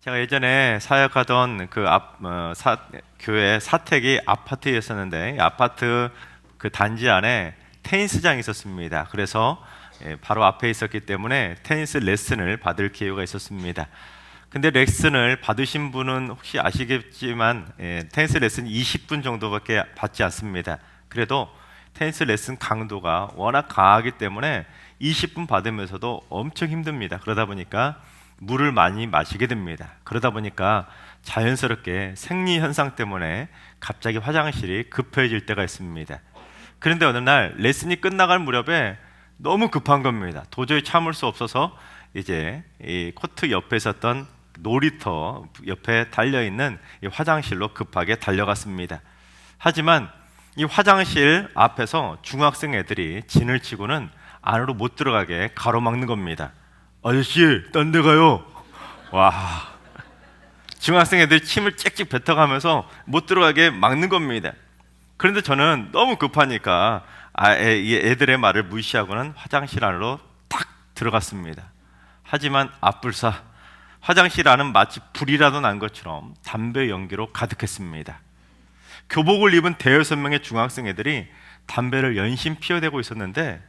제가 예전에 사역하던 교회 사택이 아파트였었는데, 이 아파트 그 단지 안에 테니스장이 있었습니다. 그래서 바로 앞에 있었기 때문에 테니스 레슨을 받을 기회가 있었습니다. 근데 레슨을 받으신 분은 혹시 아시겠지만 테니스 레슨 20분 정도밖에 받지 않습니다. 그래도 테니스 레슨 강도가 워낙 강하기 때문에 20분 받으면서도 엄청 힘듭니다. 그러다 보니까 물을 많이 마시게 됩니다. 그러다 보니까 자연스럽게 생리 현상 때문에 갑자기 화장실이 급해질 때가 있습니다. 그런데 어느 날 레슨이 끝나갈 무렵에 너무 급한 겁니다. 도저히 참을 수 없어서 이제 이 코트 옆에 있었던 놀이터 옆에 달려있는 이 화장실로 급하게 달려갔습니다. 하지만 이 화장실 앞에서 중학생 애들이 진을 치고는 안으로 못 들어가게 가로막는 겁니다. 아저씨, 딴 데 가요. 와, 중학생 애들이 침을 짹짹 뱉어가면서 못 들어가게 막는 겁니다. 그런데 저는 너무 급하니까 애들의 말을 무시하고는 화장실 안으로 탁 들어갔습니다. 하지만 앞불사 화장실 안은 마치 불이라도 난 것처럼 담배 연기로 가득했습니다. 교복을 입은 대여섯 명의 중학생 애들이 담배를 연신 피워대고 있었는데,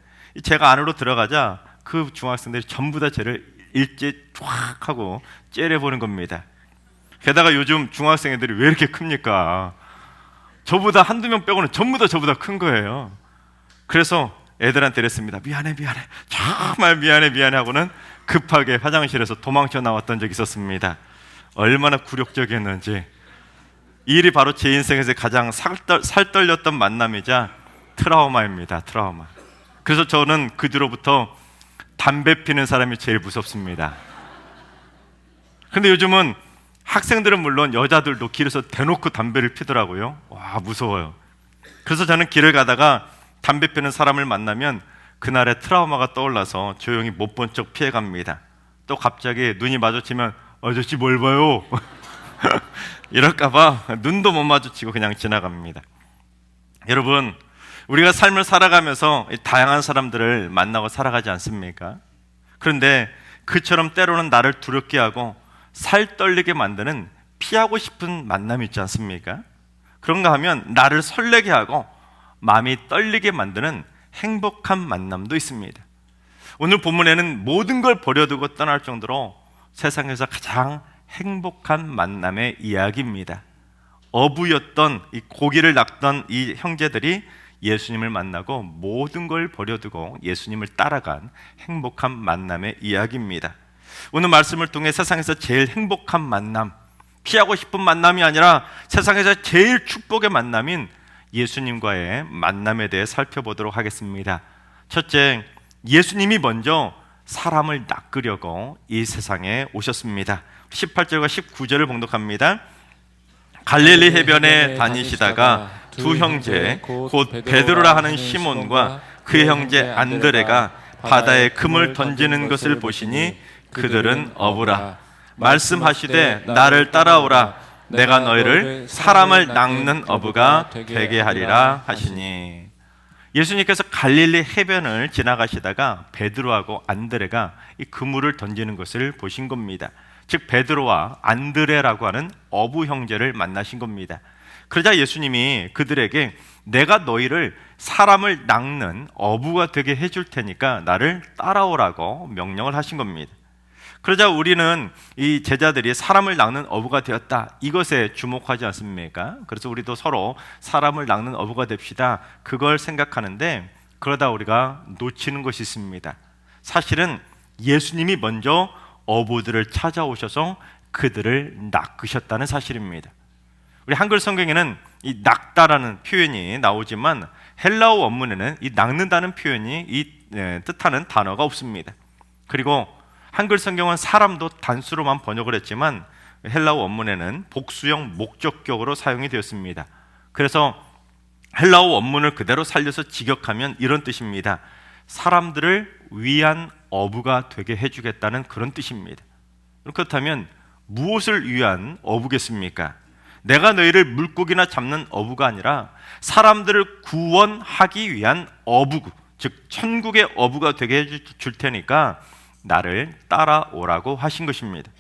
제가 안으로 들어가자 그 중학생들이 전부 다 저를 일제 쫙 하고 째려보는 겁니다. 게다가 요즘 중학생 애들이 왜 이렇게 큽니까? 저보다 한두 명 빼고는 전부 다 저보다 큰 거예요. 그래서 애들한테 이랬습니다. 미안해 정말 미안해 하고는 급하게 화장실에서 도망쳐 나왔던 적이 있었습니다. 얼마나 굴욕적이었는지. 이 일이 바로 제 인생에서 가장 살떨렸던 만남이자 트라우마입니다. 트라우마. 그래서 저는 그 뒤로부터 담배 피는 사람이 제일 무섭습니다. 근데 요즘은 학생들은 물론 여자들도 길에서 대놓고 담배를 피더라고요. 와, 무서워요. 그래서 저는 길을 가다가 담배 피는 사람을 만나면 그날의 트라우마가 떠올라서 조용히 못 본 척 피해갑니다. 또 갑자기 눈이 마주치면 아저씨 뭘 봐요? 이럴까봐 눈도 못 마주치고 그냥 지나갑니다. 여러분, 우리가 삶을 살아가면서 다양한 사람들을 만나고 살아가지 않습니까? 그런데 그처럼 때로는 나를 두렵게 하고 살 떨리게 만드는 피하고 싶은 만남이 있지 않습니까? 그런가 하면 나를 설레게 하고 마음이 떨리게 만드는 행복한 만남도 있습니다. 오늘 본문에는 모든 걸 버려두고 떠날 정도로 세상에서 가장 행복한 만남의 이야기입니다. 어부였던 이 고기를 낚던 이 형제들이 예수님을 만나고 모든 걸 버려두고 예수님을 따라간 행복한 만남의 이야기입니다. 오늘 말씀을 통해 세상에서 제일 행복한 만남, 피하고 싶은 만남이 아니라 세상에서 제일 축복의 만남인 예수님과의 만남에 대해 살펴보도록 하겠습니다. 첫째, 예수님이 먼저 사람을 낚으려고 이 세상에 오셨습니다. 18절과 19절을 봉독합니다. 갈릴리 해변에 다니시다가 두 형제 곧 베드로라 하는 시몬과 그의 형제 안드레가 바다에 금을 던지는 것을 보시니 그들은 어부라. 말씀하시되 나를 따라오라. 내가 너희를 사람을 낚는 어부가 되게 하리라 하시니. 예수님께서 갈릴리 해변을 지나가시다가 베드로하고 안드레가 이 그물을 던지는 것을 보신 겁니다. 즉 베드로와 안드레라고 하는 어부 형제를 만나신 겁니다. 그러자 예수님이 그들에게 내가 너희를 사람을 낚는 어부가 되게 해줄 테니까 나를 따라오라고 명령을 하신 겁니다. 그러자 우리는 이 제자들이 사람을 낚는 어부가 되었다, 이것에 주목하지 않습니까? 그래서 우리도 서로 사람을 낚는 어부가 됩시다, 그걸 생각하는데 그러다 우리가 놓치는 것이 있습니다. 사실은 예수님이 먼저 어부들을 찾아오셔서 그들을 낚으셨다는 사실입니다. 우리 한글 성경에는 이 낚다라는 표현이 나오지만 헬라어 원문에는 이 낚는다는 표현이 뜻하는 단어가 없습니다. 그리고 한글 성경은 사람도 단수로만 번역을 했지만 헬라어 원문에는 복수형 목적격으로 사용이 되었습니다. 그래서 헬라어 원문을 그대로 살려서 직역하면 이런 뜻입니다. 사람들을 위한 어부가 되게 해주겠다는 그런 뜻입니다. 그렇다면 무엇을 위한 어부겠습니까? 내가 너희를 물고기나 잡는 어부가 아니라 사람들을 구원하기 위한 어부, 즉 천국의 어부가 되게 해줄 테니까 나를 따라오라고 하신 것입니다.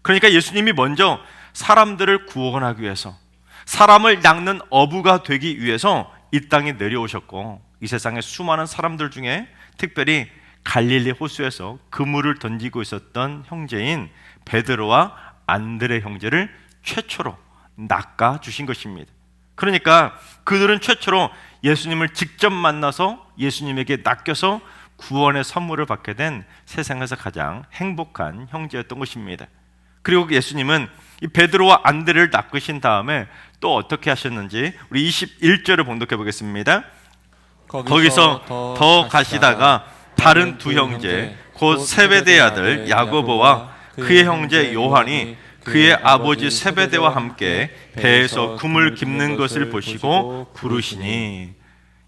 그러니까 예수님이 먼저 사람들을 구원하기 위해서, 사람을 낚는 어부가 되기 위해서 이 땅에 내려오셨고, 이 세상의 수많은 사람들 중에 특별히 갈릴리 호수에서 그물을 던지고 있었던 형제인 베드로와 안드레 형제를 최초로 낚아 주신 것입니다. 그러니까 그들은 최초로 예수님을 직접 만나서 예수님에게 낚여서 구원의 선물을 받게 된 세상에서 가장 행복한 형제였던 것입니다. 그리고 예수님은 이 베드로와 안드레를 낚으신 다음에 또 어떻게 하셨는지 우리 21절을 봉독해 보겠습니다. 거기서 더 가시다가 다른 두 형제 곧 세베대의 아들 야고보와 그의 형제 요한이 그의 아버지 세베대와 함께 배에서 그물 깁는 것을 보시고 부르시니,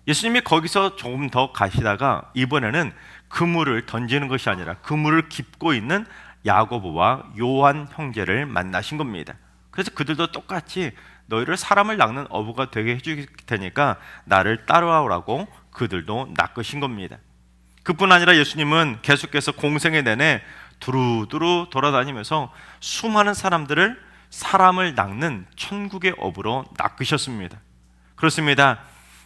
예수님이 거기서 조금 더 가시다가 이번에는 그물을 던지는 것이 아니라 그물을 깁고 있는 야고보와 요한 형제를 만나신 겁니다. 그래서 그들도 똑같이 너희를 사람을 낚는 어부가 되게 해줄 테니까 나를 따라오라고 그들도 낚으신 겁니다. 그뿐 아니라 예수님은 계속해서 공생애 내내 두루두루 돌아다니면서 수많은 사람들을 사람을 낚는 천국의 어부로 낚으셨습니다. 그렇습니다.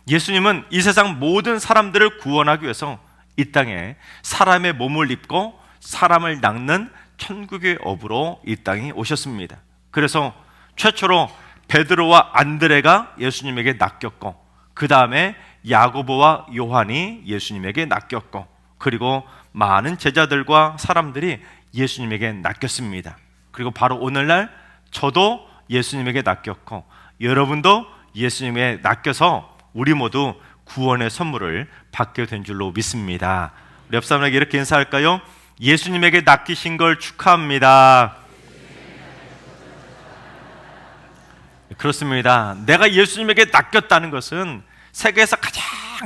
예수님은 이 세상 모든 사람들을 구원하기 위해서 이 땅에 사람의 몸을 입고 사람을 낚는 천국의 어부로 이 땅에 오셨습니다. 그래서 최초로 베드로와 안드레가 예수님에게 낚였고, 그 다음에 야고보와 요한이 예수님에게 낚였고, 그리고 많은 제자들과 사람들이 예수님에게 낚였습니다. 그리고 바로 오늘날 저도 예수님에게 낚였고 여러분도 예수님에게 낚여서 우리 모두 구원의 선물을 받게 된 줄로 믿습니다. 우리 옆 사람에게 이렇게 인사할까요? 예수님에게 낚이신 걸 축하합니다. 그렇습니다. 내가 예수님에게 낚였다는 것은 세계에서 가장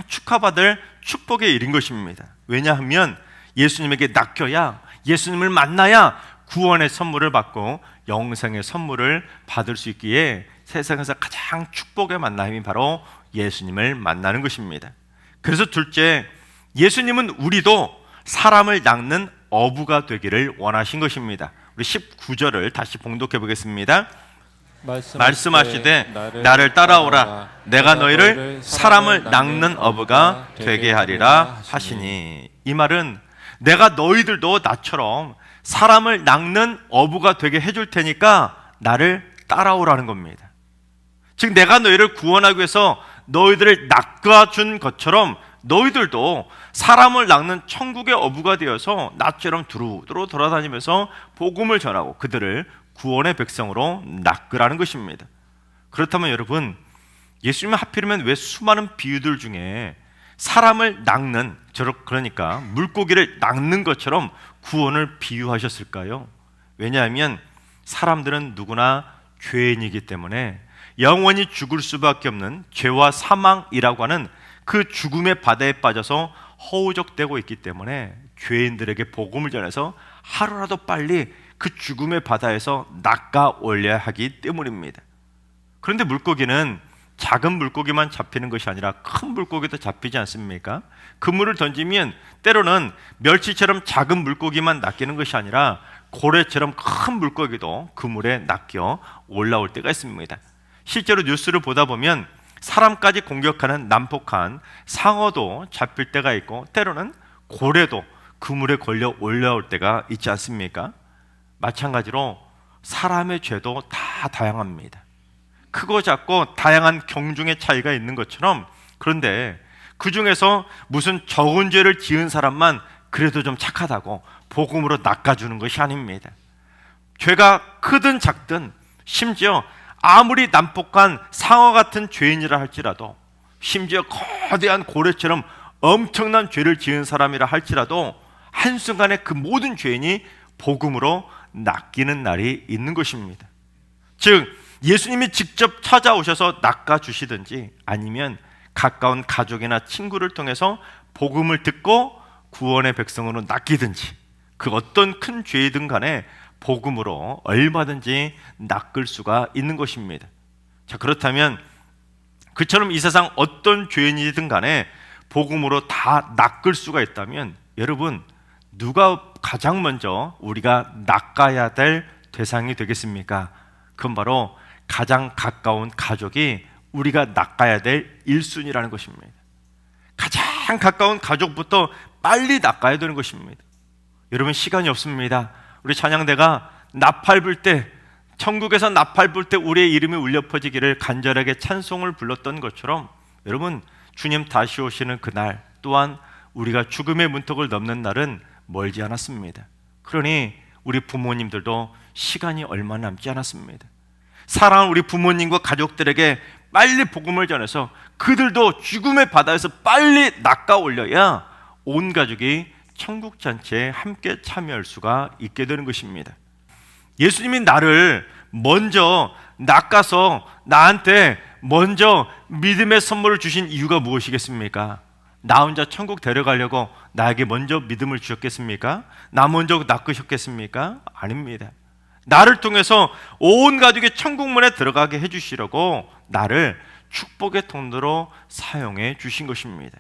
축하받을 축복의 일인 것입니다. 왜냐하면 예수님에게 낚여야, 예수님을 만나야 구원의 선물을 받고 영생의 선물을 받을 수 있기에 세상에서 가장 축복의 만남이 바로 예수님을 만나는 것입니다. 그래서 둘째, 예수님은 우리도 사람을 낚는 어부가 되기를 원하신 것입니다. 우리 19절을 다시 봉독해 보겠습니다. 말씀하시되 나를 따라오라, 내가 너희를 사람을 낚는 어부가 되게 하리라 하시니. 이 말은 내가 너희들도 나처럼 사람을 낚는 어부가 되게 해줄 테니까 나를 따라오라는 겁니다. 즉 내가 너희를 구원하기 위해서 너희들을 낚아준 것처럼 너희들도 사람을 낚는 천국의 어부가 되어서 나처럼 두루두루 돌아다니면서 복음을 전하고 그들을 구원의 백성으로 낚으라는 것입니다. 그렇다면 여러분, 예수님은 하필이면 왜 수많은 비유들 중에 사람을 낚는, 그러니까 물고기를 낚는 것처럼 구원을 비유하셨을까요? 왜냐하면 사람들은 누구나 죄인이기 때문에 영원히 죽을 수밖에 없는 죄와 사망이라고 하는 그 죽음의 바다에 빠져서 허우적대고 있기 때문에 죄인들에게 복음을 전해서 하루라도 빨리 그 죽음의 바다에서 낚아 올려야 하기 때문입니다. 그런데 물고기는 작은 물고기만 잡히는 것이 아니라 큰 물고기도 잡히지 않습니까? 그물을 던지면 때로는 멸치처럼 작은 물고기만 낚이는 것이 아니라 고래처럼 큰 물고기도 그물에 낚여 올라올 때가 있습니다. 실제로 뉴스를 보다 보면 사람까지 공격하는 난폭한 상어도 잡힐 때가 있고 때로는 고래도 그물에 걸려 올라올 때가 있지 않습니까? 마찬가지로 사람의 죄도 다 다양합니다. 크고 작고 다양한 경중의 차이가 있는 것처럼, 그런데 그 중에서 무슨 적은 죄를 지은 사람만 그래도 좀 착하다고 복음으로 낚아주는 것이 아닙니다. 죄가 크든 작든, 심지어 아무리 난폭한 상어 같은 죄인이라 할지라도, 심지어 거대한 고래처럼 엄청난 죄를 지은 사람이라 할지라도 한순간에 그 모든 죄인이 복음으로 낚이는 날이 있는 것입니다. 즉 예수님이 직접 찾아오셔서 낚아주시든지 아니면 가까운 가족이나 친구를 통해서 복음을 듣고 구원의 백성으로 낚이든지, 그 어떤 큰 죄이든 간에 복음으로 얼마든지 낚을 수가 있는 것입니다. 자, 그렇다면 그처럼 이 세상 어떤 죄인이든 간에 복음으로 다 낚을 수가 있다면 여러분, 누가 가장 먼저 우리가 낚아야 될 대상이 되겠습니까? 그건 바로 가장 가까운 가족이 우리가 낚아야 될 1순위라는 것입니다. 가장 가까운 가족부터 빨리 낚아야 되는 것입니다. 여러분, 시간이 없습니다. 우리 찬양대가 나팔 불 때, 천국에서 나팔 불 때 우리의 이름이 울려 퍼지기를 간절하게 찬송을 불렀던 것처럼, 여러분, 주님 다시 오시는 그날 또한 우리가 죽음의 문턱을 넘는 날은 멀지 않았습니다. 그러니 우리 부모님들도 시간이 얼마 남지 않았습니다. 사랑하는 우리 부모님과 가족들에게 빨리 복음을 전해서 그들도 죽음의 바다에서 빨리 낚아 올려야 온 가족이 천국 잔치에 함께 참여할 수가 있게 되는 것입니다. 예수님이 나를 먼저 낚아서 나한테 먼저 믿음의 선물을 주신 이유가 무엇이겠습니까? 나 혼자 천국 데려가려고 나에게 먼저 믿음을 주셨겠습니까? 나 먼저 낚으셨겠습니까? 아닙니다. 나를 통해서 온 가족이 천국문에 들어가게 해주시려고 나를 축복의 통로로 사용해 주신 것입니다.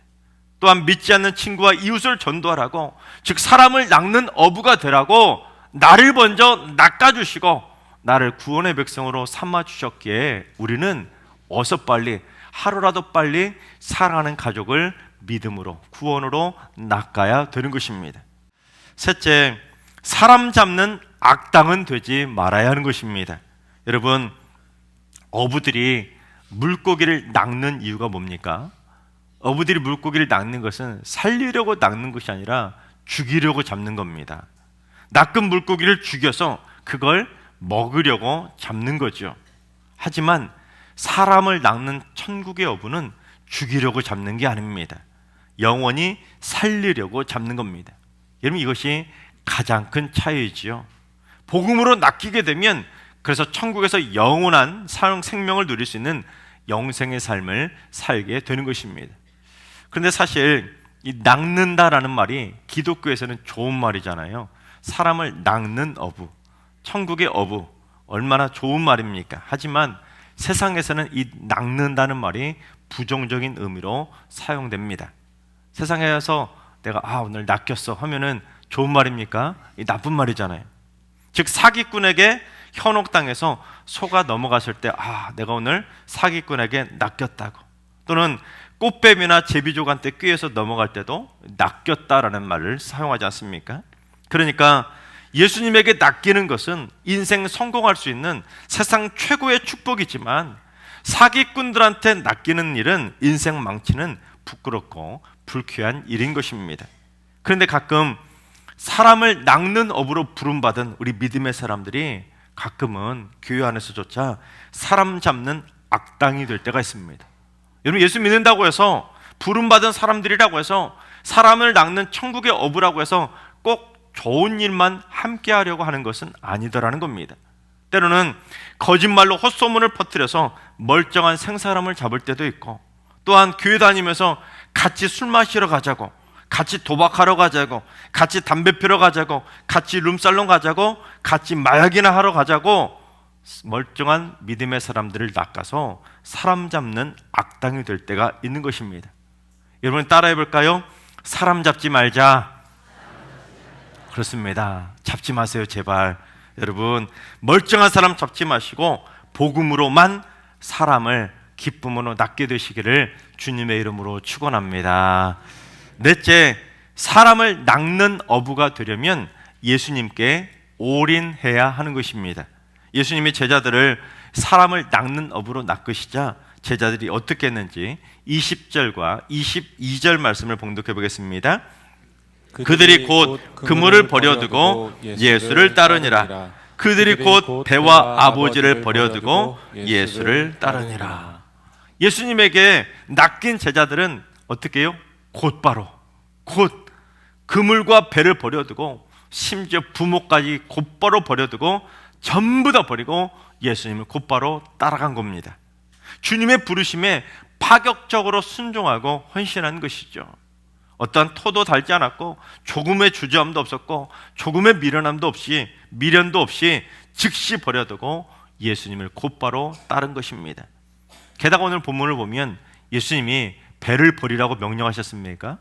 또한 믿지 않는 친구와 이웃을 전도하라고, 즉 사람을 낚는 어부가 되라고 나를 먼저 낚아주시고 나를 구원의 백성으로 삼아주셨기에 우리는 어서 빨리, 하루라도 빨리 사랑하는 가족을 믿음으로, 구원으로 낚아야 되는 것입니다. 셋째, 사람 잡는 악당은 되지 말아야 하는 것입니다. 여러분, 어부들이 물고기를 낚는 이유가 뭡니까? 어부들이 물고기를 낚는 것은 살리려고 낚는 것이 아니라 죽이려고 잡는 겁니다. 낚은 물고기를 죽여서 그걸 먹으려고 잡는 거죠. 하지만 사람을 낚는 천국의 어부는 죽이려고 잡는 게 아닙니다. 영원히 살리려고 잡는 겁니다. 여러분, 이것이 가장 큰 차이이지요. 복음으로 낚이게 되면 그래서 천국에서 영원한 생명을 누릴 수 있는 영생의 삶을 살게 되는 것입니다. 그런데 사실 이 낚는다라는 말이 기독교에서는 좋은 말이잖아요. 사람을 낚는 어부, 천국의 어부, 얼마나 좋은 말입니까? 하지만 세상에서는 이 낚는다는 말이 부정적인 의미로 사용됩니다. 세상에서 내가 오늘 낚였어 하면은 좋은 말입니까? 이 나쁜 말이잖아요. 즉 사기꾼에게 현혹당해서 속아 넘어갔을 때 내가 오늘 사기꾼에게 낚였다고, 또는 꽃뱀이나 제비족한테 꾀해서 넘어갈 때도 낚였다라는 말을 사용하지 않습니까? 그러니까 예수님에게 낚이는 것은 인생 성공할 수 있는 세상 최고의 축복이지만 사기꾼들한테 낚이는 일은 인생 망치는 부끄럽고 불쾌한 일인 것입니다. 그런데 가끔 사람을 낚는 업으로 부름받은 우리 믿음의 사람들이 가끔은 교회 안에서조차 사람 잡는 악당이 될 때가 있습니다. 여러분, 예수 믿는다고 해서 부름받은 사람들이라고 해서 사람을 낚는 천국의 어부라고 해서 꼭 좋은 일만 함께 하려고 하는 것은 아니더라는 겁니다. 때로는 거짓말로 헛소문을 퍼뜨려서 멀쩡한 생사람을 잡을 때도 있고, 또한 교회 다니면서 같이 술 마시러 가자고, 같이 도박하러 가자고, 같이 담배 피러 가자고, 같이 룸살롱 가자고, 같이 마약이나 하러 가자고 멀쩡한 믿음의 사람들을 낚아서 사람 잡는 악당이 될 때가 있는 것입니다. 여러분, 따라해 볼까요? 사람 잡지 말자. 그렇습니다. 잡지 마세요, 제발. 여러분, 멀쩡한 사람 잡지 마시고 복음으로만 사람을 기쁨으로 낚게 되시기를 주님의 이름으로 축원합니다. 넷째, 사람을 낚는 어부가 되려면 예수님께 올인해야 하는 것입니다. 예수님이 제자들을 사람을 낚는 어부로 낚으시자 제자들이 어떻게 했는지 20절과 22절 말씀을 봉독해 보겠습니다. 그들이 곧 그물을 버려두고 예수를 따르니라. 그들이 곧 배와 아버지를 버려두고 예수를 따르니라. 예수님에게 낚인 제자들은 어떻게 해요? 곧바로 곧 그물과 배를 버려두고 심지어 부모까지 곧바로 버려두고 전부 다 버리고 예수님을 곧바로 따라간 겁니다. 주님의 부르심에 파격적으로 순종하고 헌신한 것이죠. 어떠한 토도 달지 않았고 조금의 주저함도 없었고 조금의 미련도 없이 즉시 버려두고 예수님을 곧바로 따른 것입니다. 게다가 오늘 본문을 보면 예수님이 배를 버리라고 명령하셨습니까?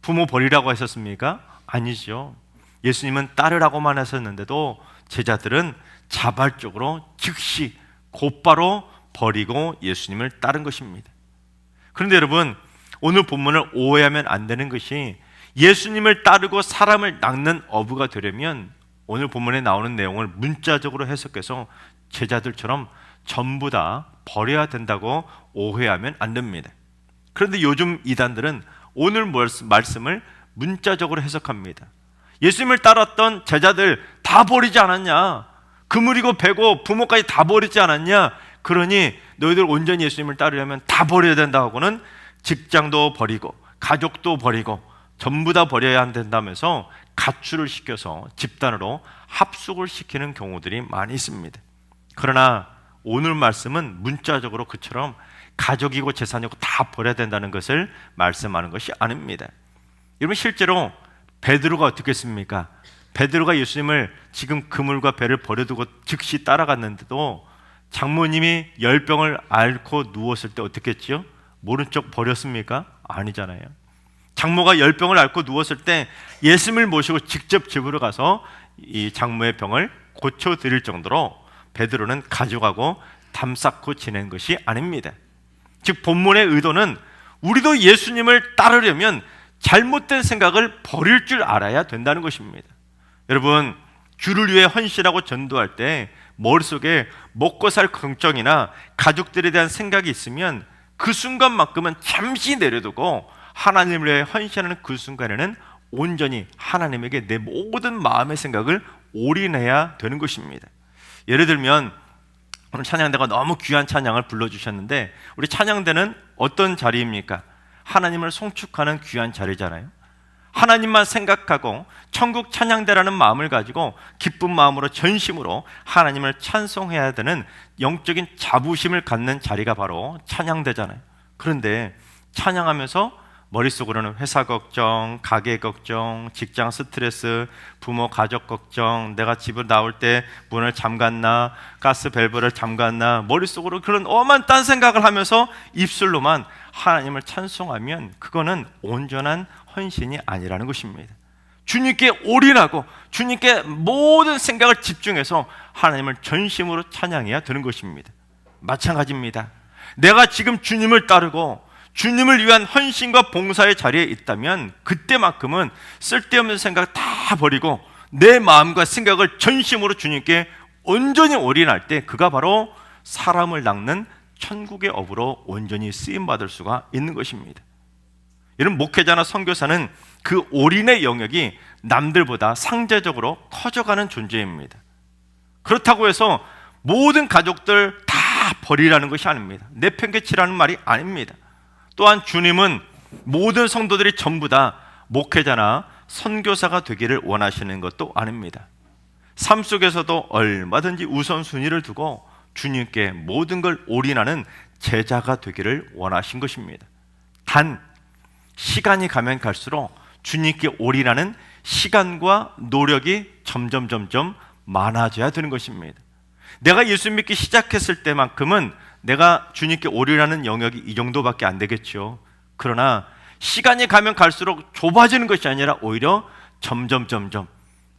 부모 버리라고 하셨습니까? 아니죠. 예수님은 따르라고만 하셨는데도 제자들은 자발적으로 즉시 곧바로 버리고 예수님을 따른 것입니다. 그런데 여러분, 오늘 본문을 오해하면 안 되는 것이 예수님을 따르고 사람을 낚는 어부가 되려면 오늘 본문에 나오는 내용을 문자적으로 해석해서 제자들처럼 전부 다 버려야 된다고 오해하면 안 됩니다. 그런데 요즘 이단들은 오늘 말씀을 문자적으로 해석합니다. 예수님을 따랐던 제자들 다 버리지 않았냐? 그물이고 배고 부모까지 다 버리지 않았냐? 그러니 너희들 온전히 예수님을 따르려면 다 버려야 된다고는 직장도 버리고 가족도 버리고 전부 다 버려야 된다면서 가출을 시켜서 집단으로 합숙을 시키는 경우들이 많이 있습니다. 그러나 오늘 말씀은 문자적으로 그처럼 가족이고 재산이고 다 버려야 된다는 것을 말씀하는 것이 아닙니다. 여러분, 실제로 베드로가 어떻게 했습니까? 베드로가 예수님을 지금 그물과 배를 버려두고 즉시 따라갔는데도 장모님이 열병을 앓고 누웠을 때 어떻게 했지요? 모른 척 버렸습니까? 아니잖아요. 장모가 열병을 앓고 누웠을 때 예수님을 모시고 직접 집으로 가서 이 장모의 병을 고쳐드릴 정도로 베드로는 가져가고 담 쌓고 지낸 것이 아닙니다. 즉 본문의 의도는 우리도 예수님을 따르려면 잘못된 생각을 버릴 줄 알아야 된다는 것입니다. 여러분, 주를 위해 헌신하고 전도할 때 머릿속에 먹고 살 걱정이나 가족들에 대한 생각이 있으면 그 순간만큼은 잠시 내려두고 하나님을 위해 헌신하는 그 순간에는 온전히 하나님에게 내 모든 마음의 생각을 올인해야 되는 것입니다. 예를 들면 오늘 찬양대가 너무 귀한 찬양을 불러주셨는데 우리 찬양대는 어떤 자리입니까? 하나님을 송축하는 귀한 자리잖아요. 하나님만 생각하고 천국 찬양대라는 마음을 가지고 기쁜 마음으로 전심으로 하나님을 찬송해야 되는 영적인 자부심을 갖는 자리가 바로 찬양대잖아요. 그런데 찬양하면서 머릿속으로는 회사 걱정, 가게 걱정, 직장 스트레스, 부모 가족 걱정, 내가 집을 나올 때 문을 잠갔나, 가스 밸브를 잠갔나, 머릿속으로 그런 엄한 딴 생각을 하면서 입술로만 하나님을 찬송하면 그거는 온전한 헌신이 아니라는 것입니다. 주님께 올인하고 주님께 모든 생각을 집중해서 하나님을 전심으로 찬양해야 되는 것입니다. 마찬가지입니다. 내가 지금 주님을 따르고 주님을 위한 헌신과 봉사의 자리에 있다면 그때만큼은 쓸데없는 생각 다 버리고 내 마음과 생각을 전심으로 주님께 온전히 올인할 때 그가 바로 사람을 낚는 천국의 업으로 온전히 쓰임받을 수가 있는 것입니다. 이런 목회자나 선교사는 그 올인의 영역이 남들보다 상대적으로 커져가는 존재입니다. 그렇다고 해서 모든 가족들 다 버리라는 것이 아닙니다. 내팽개치라는 말이 아닙니다. 또한 주님은 모든 성도들이 전부 다 목회자나 선교사가 되기를 원하시는 것도 아닙니다. 삶 속에서도 얼마든지 우선순위를 두고 주님께 모든 걸 올인하는 제자가 되기를 원하신 것입니다. 단 시간이 가면 갈수록 주님께 올인하는 시간과 노력이 점점 많아져야 되는 것입니다. 내가 예수 믿기 시작했을 때만큼은 내가 주님께 올인하는 영역이 이 정도밖에 안 되겠죠. 그러나 시간이 가면 갈수록 좁아지는 것이 아니라 오히려 점점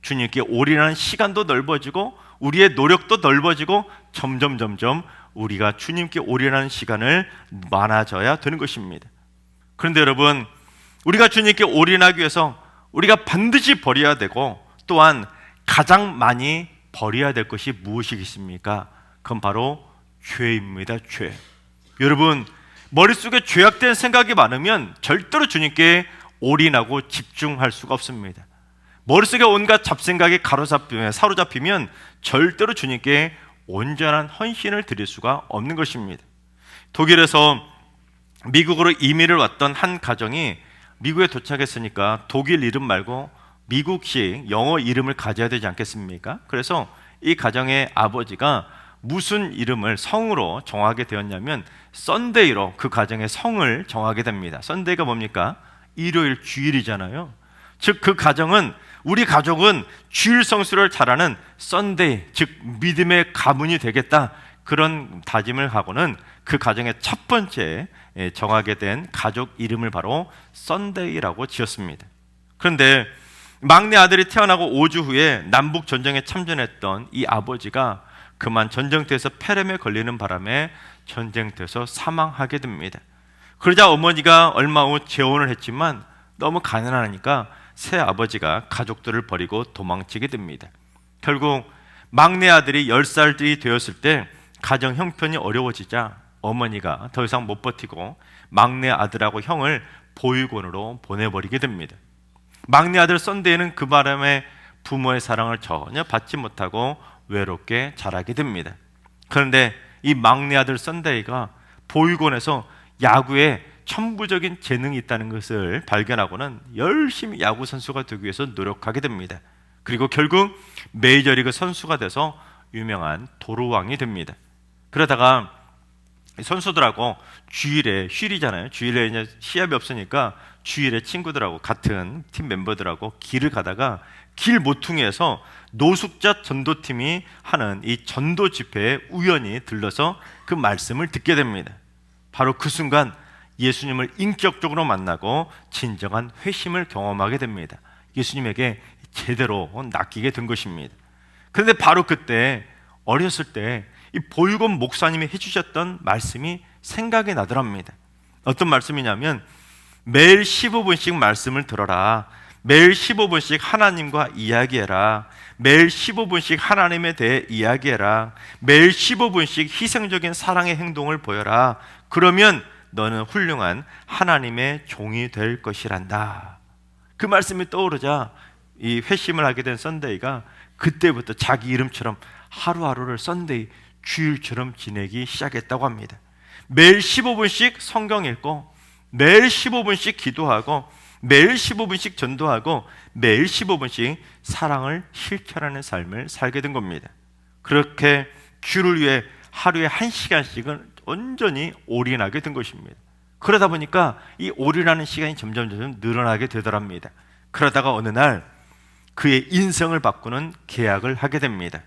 주님께 올인하는 시간도 넓어지고 우리의 노력도 넓어지고 점점 우리가 주님께 올인하는 시간을 많아져야 되는 것입니다. 그런데 여러분, 우리가 주님께 올인하기 위해서 우리가 반드시 버려야 되고 또한 가장 많이 버려야 될 것이 무엇이겠습니까? 그건 바로 죄입니다. 죄. 여러분, 머릿속에 죄악된 생각이 많으면 절대로 주님께 올인하고 집중할 수가 없습니다. 머릿속에 온갖 잡생각이 사로잡히면 절대로 주님께 온전한 헌신을 드릴 수가 없는 것입니다. 독일에서 미국으로 이민을 왔던 한 가정이 미국에 도착했으니까 독일 이름 말고 미국식 영어 이름을 가져야 되지 않겠습니까? 그래서 이 가정의 아버지가 무슨 이름을 성으로 정하게 되었냐면 썬데이로 그 가정의 성을 정하게 됩니다. 썬데이가 뭡니까? 일요일, 주일이잖아요. 즉 그 가정은 우리 가족은 주일 성수를 잘하는 썬데이, 즉 믿음의 가문이 되겠다, 그런 다짐을 하고는 그 가정의 첫 번째 정하게 된 가족 이름을 바로 썬데이라고 지었습니다. 그런데 막내 아들이 태어나고 5주 후에 남북 전쟁에 참전했던 이 아버지가 그만 전쟁터에서 폐렴에 걸리는 바람에 전쟁터에서 사망하게 됩니다. 그러자 어머니가 얼마 후 재혼을 했지만 너무 가난하니까 새 아버지가 가족들을 버리고 도망치게 됩니다. 결국 막내 아들이 10살이 되었을 때 가정 형편이 어려워지자 어머니가 더 이상 못 버티고 막내 아들하고 형을 보육원으로 보내버리게 됩니다. 막내 아들 썬데이는 그 바람에 부모의 사랑을 전혀 받지 못하고 외롭게 자라게 됩니다. 그런데 이 막내 아들 썬데이가 보육원에서 야구에 천부적인 재능이 있다는 것을 발견하고는 열심히 야구 선수가 되기 위해서 노력하게 됩니다. 그리고 결국 메이저리그 선수가 돼서 유명한 도루왕이 됩니다. 그러다가 선수들하고 주일에 휴일이잖아요. 주일에 이제 시합이 없으니까 주일에 친구들하고 같은 팀 멤버들하고 길을 가다가 길 모퉁이에서 노숙자 전도팀이 하는 이 전도 집회에 우연히 들러서 그 말씀을 듣게 됩니다. 바로 그 순간 예수님을 인격적으로 만나고 진정한 회심을 경험하게 됩니다. 예수님에게 제대로 낚이게 된 것입니다. 그런데 바로 그때 어렸을 때 이 보육원 목사님이 해주셨던 말씀이 생각이 나더랍니다. 어떤 말씀이냐면 매일 15분씩 말씀을 들어라. 매일 15분씩 하나님과 이야기해라. 매일 15분씩 하나님에 대해 이야기해라. 매일 15분씩 희생적인 사랑의 행동을 보여라. 그러면 너는 훌륭한 하나님의 종이 될 것이란다. 그 말씀이 떠오르자 이 회심을 하게 된 썬데이가 그때부터 자기 이름처럼 하루하루를 썬데이 주일처럼 지내기 시작했다고 합니다. 매일 15분씩 성경 읽고 매일 15분씩 기도하고 매일 15분씩 전도하고 매일 15분씩 사랑을 실천하는 삶을 살게 된 겁니다. 그렇게 주를 위해 하루에 1시간씩은 온전히 올인하게 된 것입니다. 그러다 보니까 이 올인하는 시간이 점점 늘어나게 되더랍니다. 그러다가 어느 날 그의 인생을 바꾸는 계약을 하게 됩니다.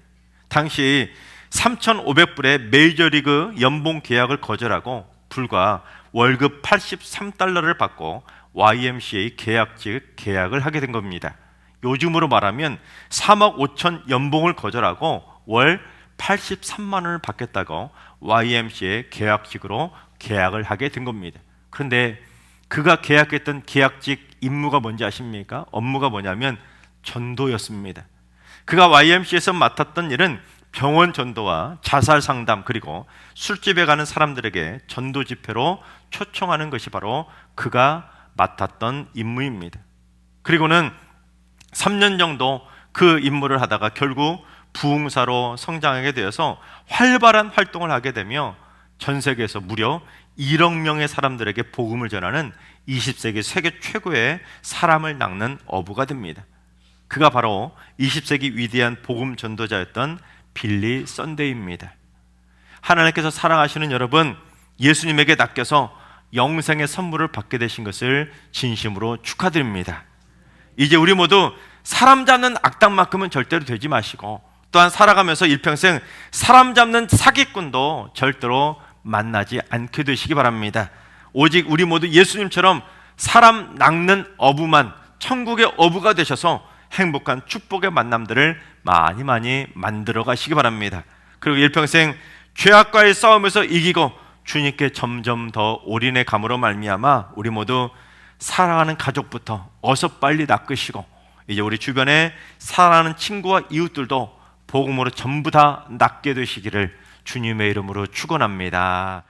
당시 3,500불의 메이저리그 연봉 계약을 거절하고 불과 월급 83달러를 받고 YMCA 계약직 계약을 하게 된 겁니다. 요즘으로 말하면 3억 5천 연봉을 거절하고 월 83만 원을 받겠다고 YMCA 계약직으로 계약을 하게 된 겁니다. 그런데 그가 계약했던 계약직 임무가 뭔지 아십니까? 업무가 뭐냐면 전도였습니다. 그가 YMCA에서 맡았던 일은 병원 전도와 자살 상담 그리고 술집에 가는 사람들에게 전도 집회로 초청하는 것이 바로 그가 맡았던 임무입니다. 그리고는 3년 정도 그 임무를 하다가 결국 부흥사로 성장하게 되어서 활발한 활동을 하게 되며 전 세계에서 무려 1억 명의 사람들에게 복음을 전하는 20세기 세계 최고의 사람을 낚는 어부가 됩니다. 그가 바로 20세기 위대한 복음 전도자였던 빌리 썬데이입니다. 하나님께서 사랑하시는 여러분, 예수님에게 낚여서 영생의 선물을 받게 되신 것을 진심으로 축하드립니다. 이제 우리 모두 사람 잡는 악당만큼은 절대로 되지 마시고 또한 살아가면서 일평생 사람 잡는 사기꾼도 절대로 만나지 않게 되시기 바랍니다. 오직 우리 모두 예수님처럼 사람 낚는 어부만 천국의 어부가 되셔서 행복한 축복의 만남들을 많이 만들어 가시기 바랍니다. 그리고 일평생 죄악과의 싸움에서 이기고 주님께 점점 더 올인해 감으로 말미암아 우리 모두 사랑하는 가족부터 어서 빨리 낚으시고 이제 우리 주변에 사랑하는 친구와 이웃들도 복음으로 전부 다 낚게 되시기를 주님의 이름으로 축원합니다.